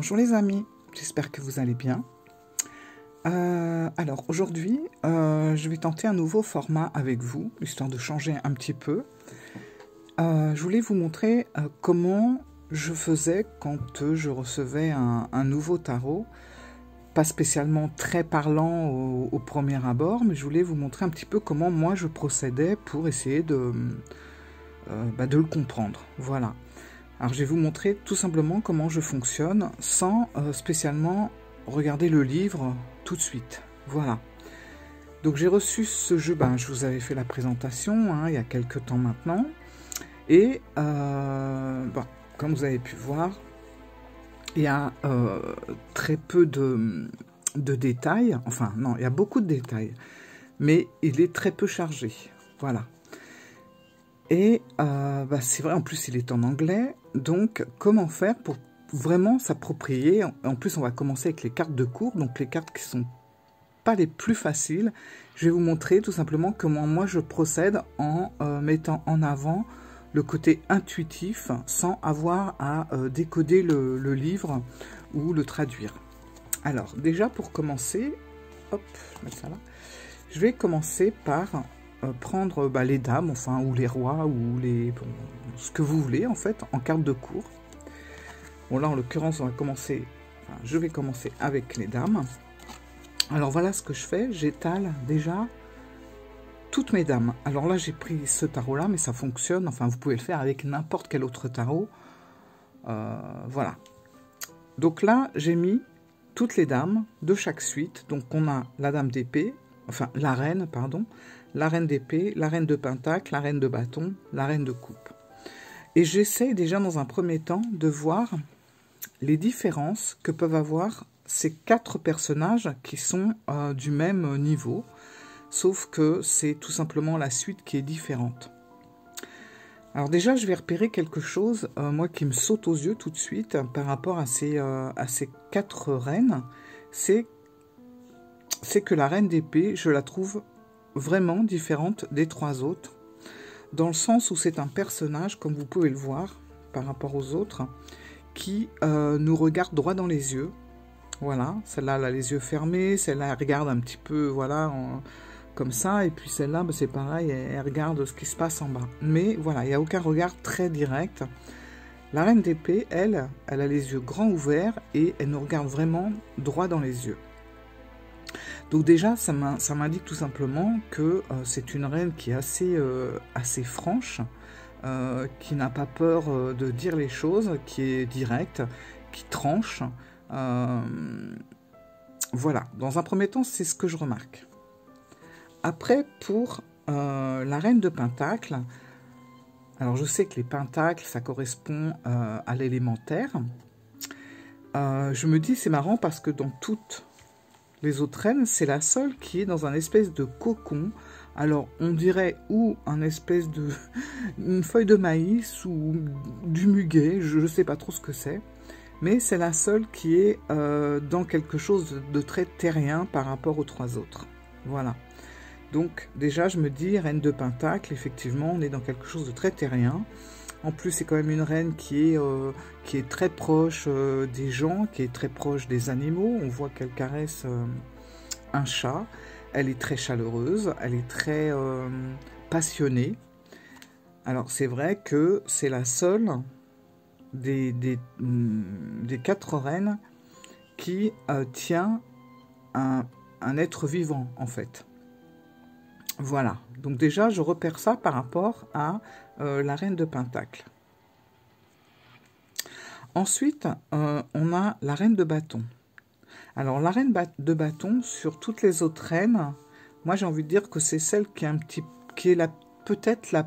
Bonjour les amis, j'espère que vous allez bien. Alors aujourd'hui, je vais tenter un nouveau format avec vous, histoire de changer un petit peu. Je voulais vous montrer comment je faisais quand je recevais un nouveau tarot. Pas spécialement très parlant au premier abord, mais je voulais vous montrer un petit peu comment moi je procédais pour essayer de le comprendre. Voilà. Alors je vais vous montrer tout simplement comment je fonctionne sans spécialement regarder le livre tout de suite. Voilà. Donc j'ai reçu ce jeu, je vous avais fait la présentation il y a quelques temps maintenant. Et comme vous avez pu voir, il y a très peu de détails. Enfin non, il y a beaucoup de détails. Mais il est très peu chargé. Voilà. Et c'est vrai, en plus il est en anglais, donc comment faire pour vraiment s'approprier? En plus on va commencer avec les cartes de cours, donc les cartes qui sont pas les plus faciles. Je vais vous montrer tout simplement comment moi je procède en mettant en avant le côté intuitif sans avoir à décoder le livre ou le traduire. Alors déjà pour commencer, hop, je mets ça là, je vais commencer par prendre les dames, enfin, ou les rois, ou ce que vous voulez, en fait, en carte de cours. Bon, là, en l'occurrence, je vais commencer avec les dames. Alors, voilà ce que je fais. J'étale déjà toutes mes dames. Alors là, j'ai pris ce tarot-là, mais ça fonctionne. Enfin, vous pouvez le faire avec n'importe quel autre tarot. Voilà. Donc là, j'ai mis toutes les dames de chaque suite. Donc, on a la dame d'épée, enfin, la reine, pardon, la reine d'épée, la reine de pentacle, la reine de bâton, la reine de coupe. Et j'essaie déjà dans un premier temps de voir les différences que peuvent avoir ces quatre personnages qui sont du même niveau, sauf que c'est tout simplement la suite qui est différente. Alors déjà, je vais repérer quelque chose, moi, qui me saute aux yeux tout de suite par rapport à ces quatre reines, c'est que la reine d'épée, je la trouve vraiment différente des trois autres, dans le sens où c'est un personnage, comme vous pouvez le voir, par rapport aux autres, qui nous regarde droit dans les yeux. Voilà, celle-là, elle a les yeux fermés, celle-là, elle regarde un petit peu, voilà, comme ça, et puis celle-là, c'est pareil, elle regarde ce qui se passe en bas. Mais voilà, il n'y a aucun regard très direct. La reine d'épée, elle a les yeux grands ouverts, et elle nous regarde vraiment droit dans les yeux. Donc déjà, ça m'indique tout simplement que c'est une reine qui est assez franche, qui n'a pas peur de dire les choses, qui est directe, qui tranche. Voilà, dans un premier temps, c'est ce que je remarque. Après, pour la reine de pentacle, alors je sais que les pentacles, ça correspond à l'élémentaire. Je me dis, c'est marrant parce que dans toutes les autres reines, c'est la seule qui est dans un espèce de cocon. Alors, on dirait ou une feuille de maïs ou du muguet, je ne sais pas trop ce que c'est. Mais c'est la seule qui est dans quelque chose de très terrien par rapport aux trois autres. Voilà. Donc, déjà, je me dis, reine de pentacle, effectivement, on est dans quelque chose de très terrien. En plus, c'est quand même une reine qui est très proche des gens, qui est très proche des animaux. On voit qu'elle caresse un chat. Elle est très chaleureuse, elle est très passionnée. Alors, c'est vrai que c'est la seule des quatre reines qui tient un être vivant, en fait. Voilà. Donc déjà, je repère ça par rapport à la reine de pentacle. Ensuite, on a la reine de bâton. Alors, la reine de bâton, sur toutes les autres reines, moi, j'ai envie de dire que c'est celle qui est peut-être la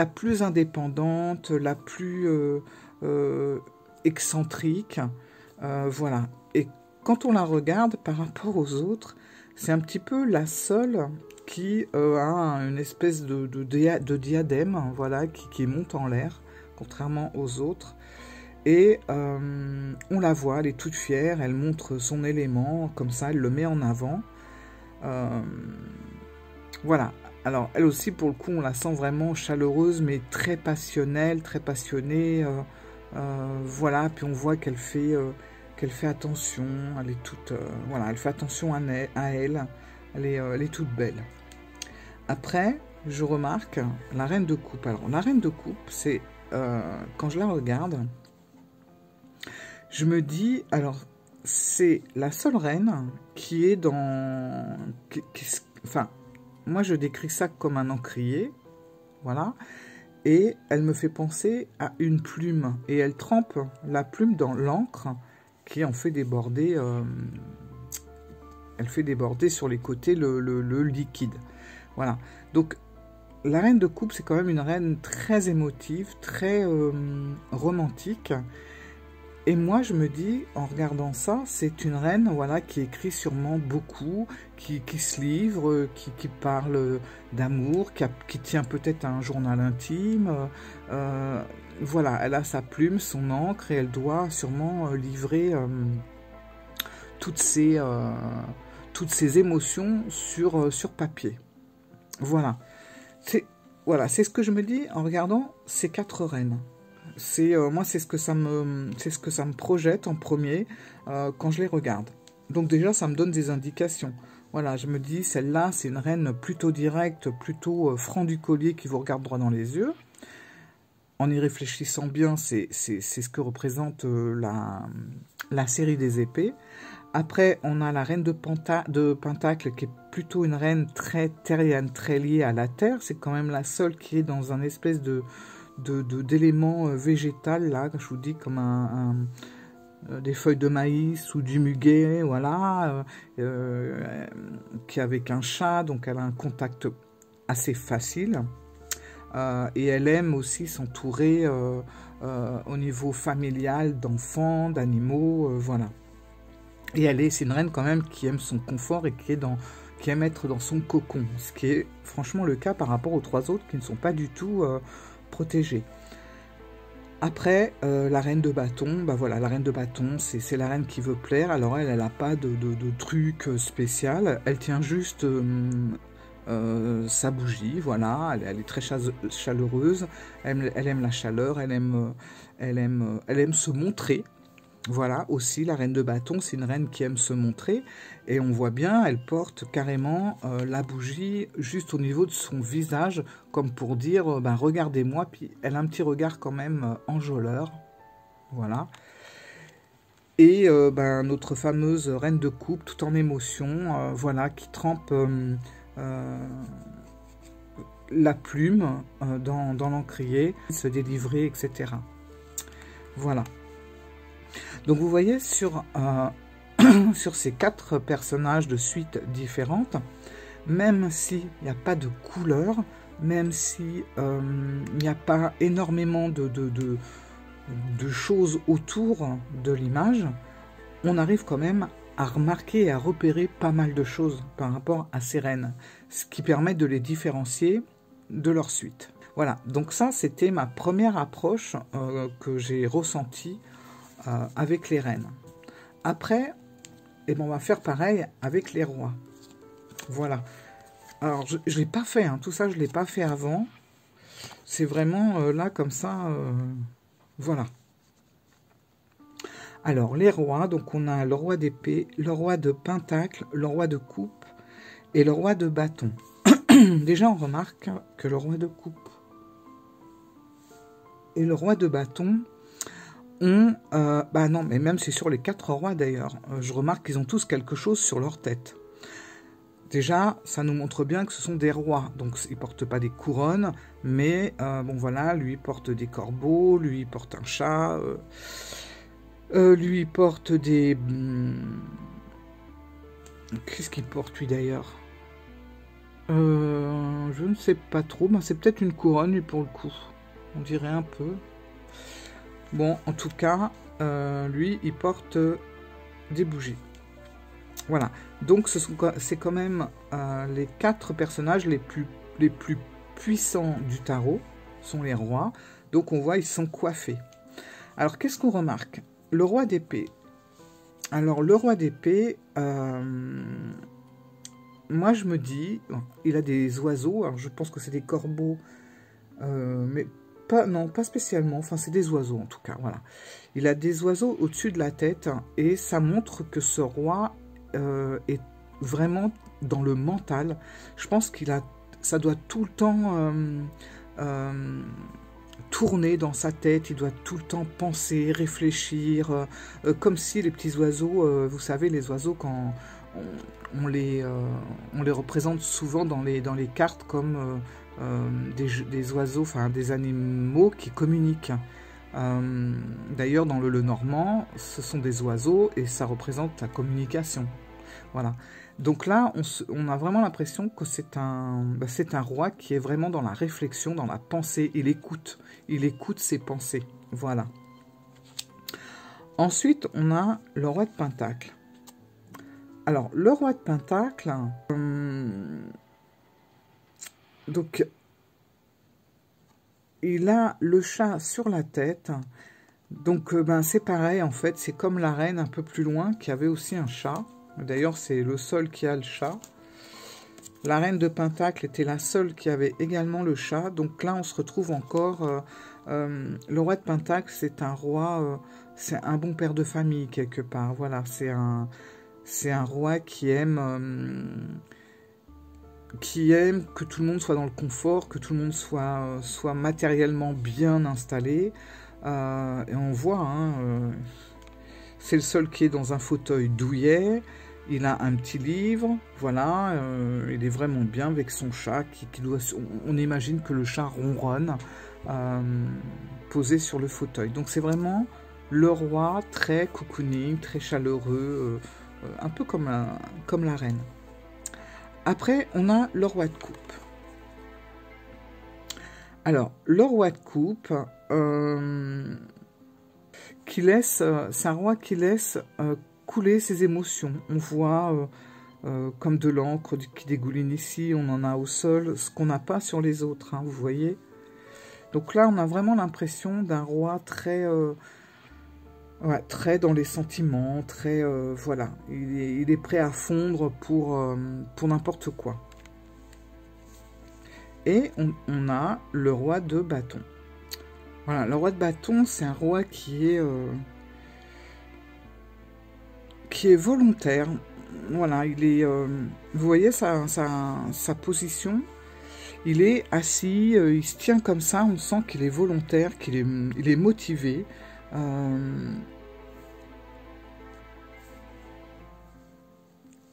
plus indépendante, la plus excentrique. Voilà. Et quand on la regarde par rapport aux autres, c'est un petit peu la seule qui a une espèce de diadème, voilà, qui monte en l'air, contrairement aux autres. Et on la voit, elle est toute fière, elle montre son élément, comme ça, elle le met en avant. Voilà. Alors, elle aussi, pour le coup, on la sent vraiment chaleureuse, mais très passionnelle, très passionnée. Voilà, puis on voit qu'elle fait attention, elle est toute, voilà, elle fait attention à elle, elle est toute belle. Après, je remarque la reine de coupe. Alors, la reine de coupe, c'est, quand je la regarde, je me dis, alors, c'est la seule reine qui est dans... enfin, moi, je décris ça comme un encrier, voilà, et elle me fait penser à une plume, et elle trempe la plume dans l'encre, qui en fait déborder, elle fait déborder sur les côtés le liquide. Voilà, donc la reine de coupe, c'est quand même une reine très émotive, très romantique. Et moi, je me dis, en regardant ça, c'est une reine, voilà, qui écrit sûrement beaucoup, qui se livre, qui parle d'amour, qui tient peut-être un journal intime. Voilà, elle a sa plume, son encre, et elle doit sûrement livrer toutes ses émotions sur papier. Voilà. C'est ce que je me dis en regardant ces 4 reines. Moi, c'est ce que ça me projette en premier quand je les regarde. Donc déjà, ça me donne des indications. Voilà, je me dis, celle-là, c'est une reine plutôt directe, plutôt franc du collier qui vous regarde droit dans les yeux. En y réfléchissant bien, c'est ce que représente la série des épées. Après, on a la reine de Pentacle, qui est plutôt une reine très terrienne, très liée à la terre. C'est quand même la seule qui est dans un espèce d'élément végétal, là, je vous dis, comme des feuilles de maïs ou du muguet, voilà, qui est avec un chat, donc elle a un contact assez facile. Et elle aime aussi s'entourer au niveau familial d'enfants, d'animaux, voilà. Et c'est une reine quand même qui aime son confort et qui aime être dans son cocon, ce qui est franchement le cas par rapport aux 3 autres qui ne sont pas du tout protégées. Après, la reine de bâton, bah voilà, la reine de bâton, c'est la reine qui veut plaire. Alors elle n'a pas de truc spécial, elle tient juste sa bougie, voilà, elle est très chaleureuse, elle aime la chaleur, elle aime se montrer. Voilà, aussi, la reine de bâton, c'est une reine qui aime se montrer. Et on voit bien, elle porte carrément la bougie juste au niveau de son visage, comme pour dire, ben, regardez-moi. Puis elle a un petit regard quand même enjôleur. Voilà. Et ben, notre fameuse reine de coupe, tout en émotion, voilà, qui trempe la plume dans l'encrier, se délivrer, etc. Voilà. Donc vous voyez, sur ces 4 personnages de suites différentes, même s'il n'y a pas de couleur, même s'il n'y a pas énormément de choses autour de l'image, on arrive quand même à remarquer et à repérer pas mal de choses par rapport à ces reines, ce qui permet de les différencier de leur suite. Voilà, donc ça c'était ma première approche que j'ai ressentie avec les reines. Après, eh ben, on va faire pareil avec les rois. Voilà. Alors, je ne l'ai pas fait, hein. Tout ça, je ne l'ai pas fait avant. C'est vraiment là, comme ça, voilà. Alors, les rois, donc on a le roi d'épée, le roi de pentacle, le roi de coupe et le roi de bâton. Déjà, on remarque que le roi de coupe et le roi de bâton bah non, mais même c'est sur les 4 rois d'ailleurs. Je remarque qu'ils ont tous quelque chose sur leur tête. Déjà, ça nous montre bien que ce sont des rois. Donc, ils portent pas des couronnes, mais bon voilà, lui il porte des corbeaux, lui il porte un chat, lui il porte des... Qu'est-ce qu'il porte lui d'ailleurs? Je ne sais pas trop, mais c'est peut-être une couronne lui pour le coup. On dirait un peu. Bon, en tout cas, lui, il porte des bougies. Voilà. Donc, c'est quand même les 4 personnages les plus puissants du tarot, sont les rois. Donc, on voit, ils sont coiffés. Alors, qu'est-ce qu'on remarque? Le roi d'épée. Alors, le roi d'épée, moi, je me dis, bon, il a des oiseaux. Alors, je pense que c'est des corbeaux, mais pas, non, pas spécialement. Enfin, c'est des oiseaux en tout cas. Voilà. Il a des oiseaux au-dessus de la tête et ça montre que ce roi est vraiment dans le mental. Je pense ça doit tout le temps tourner dans sa tête. Il doit tout le temps penser, réfléchir, comme si les petits oiseaux, vous savez, les oiseaux quand on les représente souvent dans les cartes comme des oiseaux, enfin des animaux qui communiquent. D'ailleurs, dans le Normand, ce sont des oiseaux et ça représente la communication. Voilà. Donc là, on a vraiment l'impression que c'est un roi qui est vraiment dans la réflexion, dans la pensée. Il écoute ses pensées. Voilà. Ensuite, on a le roi de Pentacle. Alors, le roi de Pentacle, donc, il a le chat sur la tête. Donc, c'est pareil, en fait, c'est comme la reine un peu plus loin, qui avait aussi un chat. D'ailleurs, c'est le seul qui a le chat. La reine de Pentacle était la seule qui avait également le chat. Donc là, on se retrouve encore... le roi de Pentacle, c'est un roi... c'est un bon père de famille, quelque part. Voilà, c'est un roi qui aime que tout le monde soit dans le confort, que tout le monde soit matériellement bien installé. Et on voit, hein, c'est le seul qui est dans un fauteuil douillet. Il a un petit livre, voilà, il est vraiment bien avec son chat. On imagine que le chat ronronne, posé sur le fauteuil. Donc c'est vraiment le roi très cocooning, très chaleureux, un peu comme la reine. Après, on a le roi de coupe. Alors, le roi de coupe, c'est un roi qui laisse couler ses émotions. On voit comme de l'encre qui dégouline ici, on en a au sol, ce qu'on n'a pas sur les autres, hein, vous voyez. Donc là, on a vraiment l'impression d'un roi très dans les sentiments, très voilà, il est prêt à fondre pour n'importe quoi. Et on a le roi de bâton. Voilà, le roi de bâton, c'est un roi qui est volontaire. Voilà, il est, vous voyez sa position. Il est assis, il se tient comme ça. On sent qu'il est volontaire, il est motivé.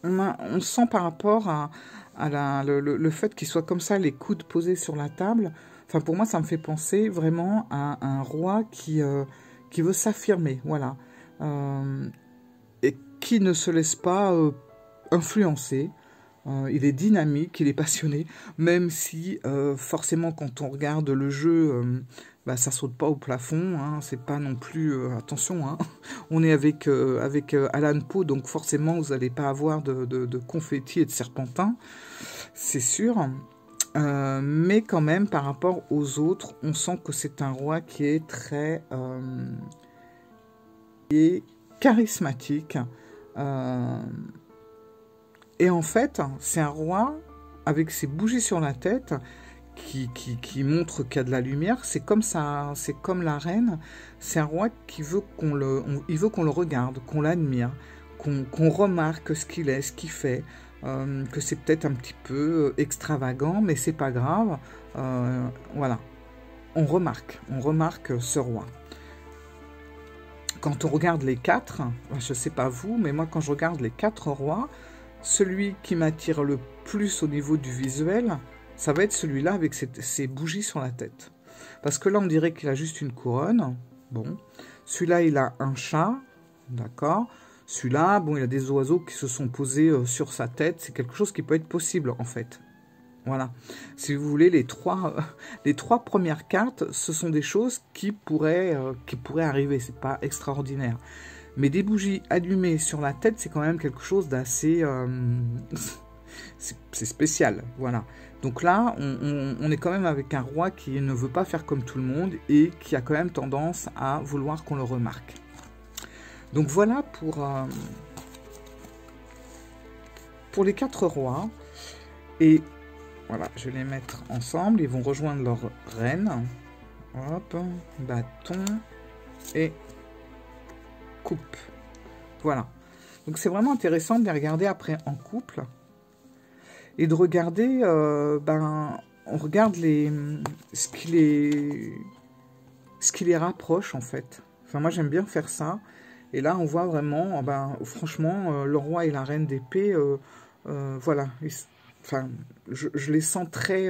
On sent par rapport à le fait qu'il soit comme ça, les coudes posés sur la table. Enfin, pour moi, ça me fait penser vraiment à un roi qui veut s'affirmer, voilà. Et qui ne se laisse pas influencer. Il est dynamique, il est passionné, même si forcément quand on regarde le jeu, ça saute pas au plafond, hein, c'est pas non plus... attention, hein, on est avec Alan Poe, donc forcément vous n'allez pas avoir de confettis et de serpentins, c'est sûr. Mais quand même, par rapport aux autres, on sent que c'est un roi qui est très... qui est charismatique. Et en fait, c'est un roi avec ses bougies sur la tête qui montre qu'il y a de la lumière. C'est comme ça, c'est comme la reine. C'est un roi qui veut qu'on le regarde, qu'on l'admire, qu'on remarque ce qu'il est, ce qu'il fait. Que c'est peut-être un petit peu extravagant, mais c'est pas grave. Voilà, on remarque ce roi. Quand on regarde les quatre, je sais pas vous, mais moi quand je regarde les quatre rois, celui qui m'attire le plus au niveau du visuel, ça va être celui-là avec ses bougies sur la tête. Parce que là, on dirait qu'il a juste une couronne. Bon. Celui-là, il a un chat. D'accord. Celui-là, bon, il a des oiseaux qui se sont posés sur sa tête. C'est quelque chose qui peut être possible, en fait. Voilà. Si vous voulez, les trois premières cartes, ce sont des choses qui pourraient arriver. C'est pas extraordinaire. Mais des bougies allumées sur la tête, c'est quand même quelque chose d'assez... c'est spécial, voilà. Donc là, on est quand même avec un roi qui ne veut pas faire comme tout le monde et qui a quand même tendance à vouloir qu'on le remarque. Donc voilà pour les quatre rois. Et voilà, je vais les mettre ensemble. Ils vont rejoindre leur reine. Hop, bâton et coupe. Voilà. Donc c'est vraiment intéressant de les regarder après en couple. Et de regarder, on regarde ce qui les rapproche en fait. Enfin moi j'aime bien faire ça. Et là on voit vraiment, franchement, le roi et la reine d'épée, voilà. Enfin, je les sens très...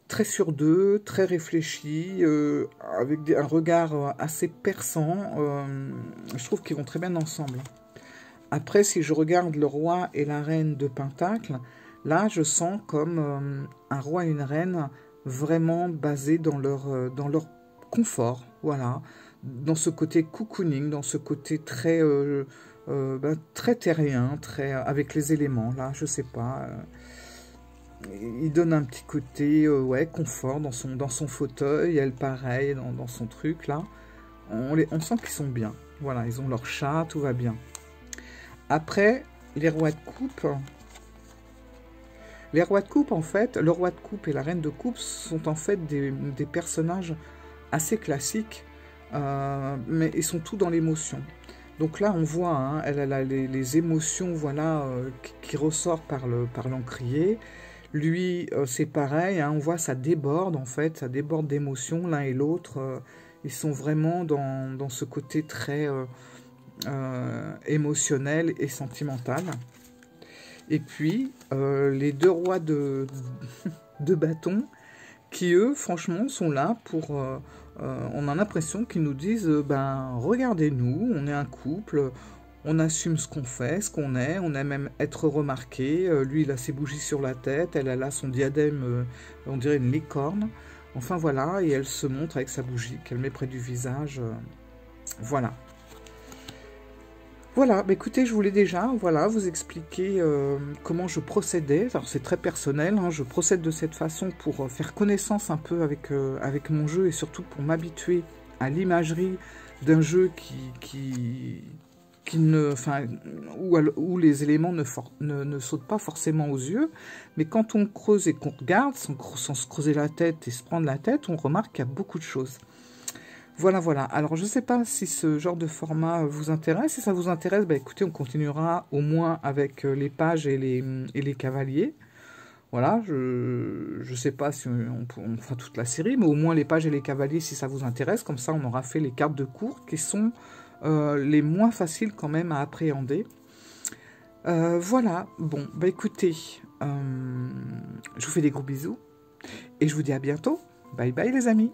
très sur d'eux, très réfléchis, avec un regard assez perçant. Je trouve qu'ils vont très bien ensemble. Après, si je regarde le roi et la reine de Pentacle, là, je sens comme un roi et une reine vraiment basés dans leur confort, voilà, dans ce côté cocooning, dans ce côté très, très terrien, très avec les éléments, là, je sais pas. Il donne un petit côté ouais, confort dans son fauteuil, elle pareil, dans son truc, là. On sent qu'ils sont bien. Voilà, ils ont leur chat, tout va bien. Après, les rois de coupe. Les rois de coupe, en fait, le roi de coupe et la reine de coupe sont en fait des personnages assez classiques, mais ils sont tous dans l'émotion. Donc là, on voit, hein, elle a les émotions, voilà, qui ressortent par l'encrier. Lui, c'est pareil, hein, on voit ça déborde en fait, ça déborde d'émotions l'un et l'autre. Ils sont vraiment dans ce côté très émotionnel et sentimental. Et puis, les deux rois de bâton, qui eux, franchement, sont là pour... on a l'impression qu'ils nous disent, regardez-nous, on est un couple, on assume ce qu'on fait, ce qu'on est, on aime même être remarqué. Lui, il a ses bougies sur la tête, elle a son diadème, on dirait une licorne. Enfin voilà, et elle se montre avec sa bougie qu'elle met près du visage. Voilà. Voilà, écoutez, je voulais déjà vous expliquer comment je procédais. Alors c'est très personnel, hein, je procède de cette façon pour faire connaissance un peu avec mon jeu et surtout pour m'habituer à l'imagerie d'un jeu où les éléments ne sautent pas forcément aux yeux, mais quand on creuse et qu'on regarde, sans se creuser la tête et se prendre la tête, on remarque qu'il y a beaucoup de choses. Voilà, voilà. Alors, je ne sais pas si ce genre de format vous intéresse. Si ça vous intéresse, écoutez, on continuera au moins avec les pages et les cavaliers. Voilà, je ne sais pas si on fera toute la série, mais au moins les pages et les cavaliers, si ça vous intéresse. Comme ça, on aura fait les cartes de cours qui sont les moins faciles quand même à appréhender. Voilà, bon, écoutez, je vous fais des gros bisous et je vous dis à bientôt. Bye bye les amis.